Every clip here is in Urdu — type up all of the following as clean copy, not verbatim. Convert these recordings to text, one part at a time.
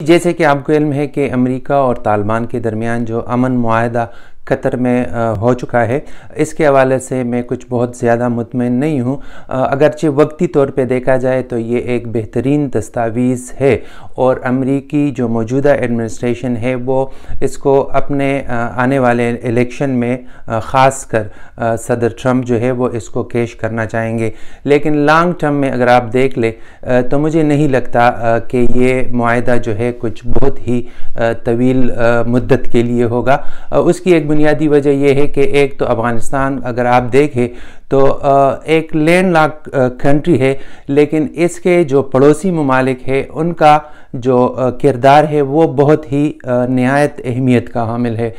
جیسے کہ آپ کو علم ہے کہ امریکہ اور طالبان کے درمیان جو امن معاہدہ قطر میں ہو چکا ہے، اس کے حوالے سے میں کچھ بہت زیادہ مطمئن نہیں ہوں۔ اگرچہ وقتی طور پہ دیکھا جائے تو یہ ایک بہترین دستاویز ہے اور امریکی جو موجودہ ایڈمنسٹریشن ہے وہ اس کو اپنے آنے والے الیکشن میں خاص کر صدر ٹرمپ جو ہے وہ اس کو کیش کرنا چاہیں گے، لیکن لانگ ٹرم میں اگر آپ دیکھ لیں تو مجھے نہیں لگتا کہ یہ معاہدہ جو ہے کچھ بہت ہی طویل مدت کے لیے ہوگا۔ اس کی ایک بنیادی وجہ یہ ہے کہ ایک تو افغانستان اگر آپ دیکھیں تو ایک لینڈ لاک کنٹری ہے، لیکن اس کے جو پڑوسی ممالک ہے ان کا جو کردار ہے وہ بہت ہی نہایت اہمیت کا حامل ہے۔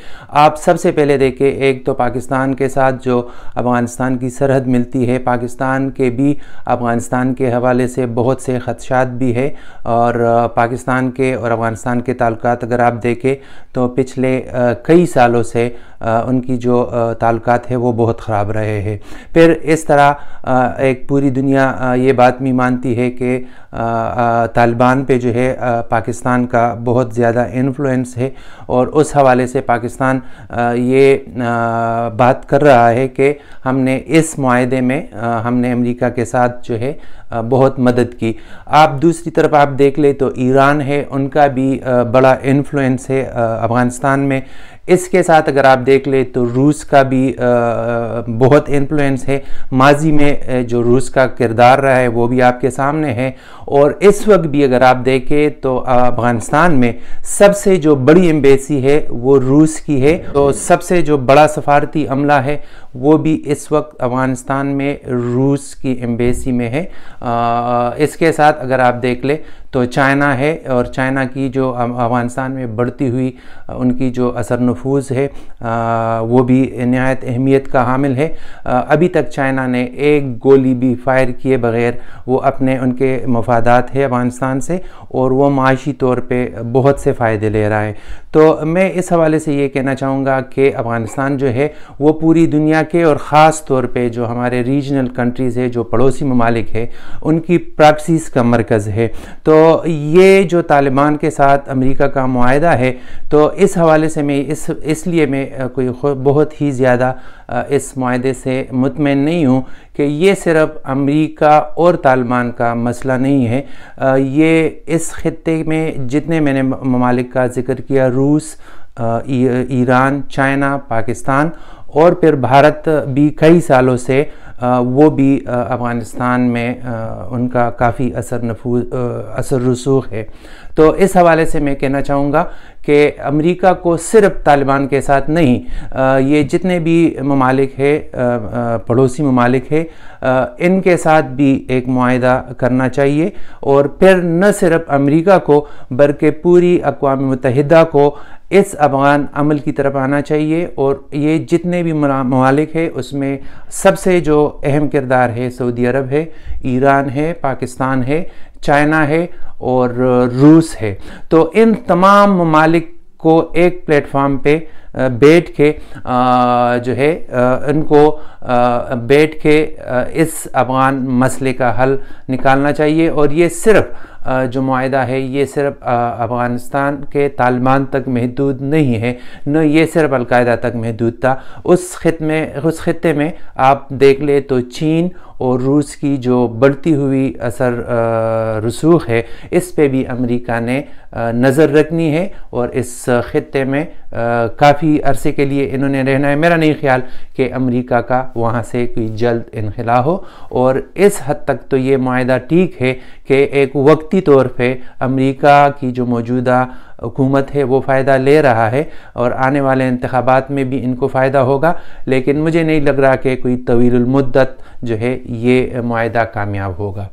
آپ سب سے پہلے دیکھیں، ایک تو پاکستان کے ساتھ جو افغانستان کی سرحد ملتی ہے، پاکستان کے بھی افغانستان کے حوالے سے بہت سے خدشات بھی ہے، اور پاکستان کے اور افغانستان کے تعلقات اگر آپ دیکھیں تو پچھلے کئی سالوں سے ان کی جو تعلقات ہے وہ بہت خراب رہے ہیں۔ پھر اس طرح ایک پوری دنیا یہ بات بھی مانتی ہے کہ طالبان پہ جو ہے پاکستان کا بہت زیادہ انفلوئنس ہے، اور اس حوالے سے پاکستان یہ بات کر رہا ہے کہ ہم نے اس معاہدے میں ہم نے امریکہ کے ساتھ جو ہے بہت مدد کی۔ آپ دوسری طرف آپ دیکھ لیں تو ایران ہے، ان کا بھی بڑا انفلوئنس ہے افغانستان میں۔ اس کے ساتھ اگر آپ دیکھ لیں تو روس کا بھی بہت انفلوئنس ہے، ماضی میں جو روس کا کردار رہا ہے وہ بھی آپ کے سامنے ہے، اور اس وقت بھی اگر آپ دیکھیں تو افغانستان میں سب سے جو بڑی ایمبیسی ہے وہ روس کی ہے، تو سب سے جو بڑا سفارتی عملہ ہے وہ بھی اس وقت افغانستان میں روس کی ایمبیسی میں ہے۔ اس کے ساتھ اگر آپ دیکھ لیں تو چائنا ہے، اور چائنا کی جو افغانستان میں بڑھتی ہوئی ان کی جو اثر نفوذ ہے وہ بھی نہایت اہمیت کا حامل ہے۔ ابھی تک چائنا نے ایک گولی بھی فائر کیے بغیر وہ اپنے ان کے مفادات ہے افغانستان سے، اور وہ معاشی طور پہ بہت سے فائدے لے رہا ہے۔ تو میں اس حوالے سے یہ کہنا چاہوں گا کہ افغانستان جو ہے وہ پوری دنیا کے اور خاص طور پہ جو ہمارے ریجنل کنٹریز ہے، جو پڑوسی ممالک ہے، ان کی پراکسیز کا مرکز ہے۔ تو یہ جو طالبان کے ساتھ امریکہ کا معاہدہ ہے، تو اس حوالے سے میں اس لیے میں کوئی بہت ہی زیادہ اس معاہدے سے مطمئن نہیں ہوں کہ یہ صرف امریکہ اور طالبان کا مسئلہ نہیں ہے۔ یہ اس خطے میں جتنے میں نے ممالک کا ذکر کیا، روس، ایران، چائنا، پاکستان اور پھر بھارت بھی کئی سالوں سے وہ بھی افغانستان میں ان کا کافی اثر رسوخ ہے۔ تو اس حوالے سے میں کہنا چاہوں گا کہ امریکہ کو صرف طالبان کے ساتھ نہیں، یہ جتنے بھی ممالک ہے، پڑوسی ممالک ہے، ان کے ساتھ بھی ایک معاہدہ کرنا چاہیے، اور پھر نہ صرف امریکہ کو بلکہ پوری اقوام متحدہ کو اس افغان عمل کی طرف آنا چاہیے۔ اور یہ جتنے بھی ممالک ہے اس میں سب سے جو اہم کردار ہے سعودی عرب ہے، ایران ہے، پاکستان ہے، چائنا ہے اور روس ہے۔ تو ان تمام ممالک کو ایک پلیٹ فارم پہ بیٹھ کے جو ہے ان کو بیٹھ کے اس افغان مسئلے کا حل نکالنا چاہیے، اور یہ صرف جو معاہدہ ہے یہ صرف افغانستان کے طالبان تک محدود نہیں ہے، نہ یہ صرف القاعدہ تک محدود تھا۔ اس خطے میں آپ دیکھ لیں تو چین اور روس کی جو بڑھتی ہوئی اثر رسوخ ہے، اس پہ بھی امریکہ نے نظر رکھنی ہے، اور اس خطے میں کافی عرصے کے لیے انہوں نے رہنا ہے۔ میرا نہیں خیال کہ امریکہ کا وہاں سے کوئی جلد انخلا ہو، اور اس حد تک تو یہ معاہدہ ٹھیک ہے کہ ایک وقتی طور پہ امریکہ کی جو موجودہ حکومت ہے وہ فائدہ لے رہا ہے، اور آنے والے انتخابات میں بھی ان کو فائدہ ہوگا، لیکن مجھے نہیں لگ رہا کہ کوئی طویل المدت جو ہے یہ معاہدہ کامیاب ہوگا۔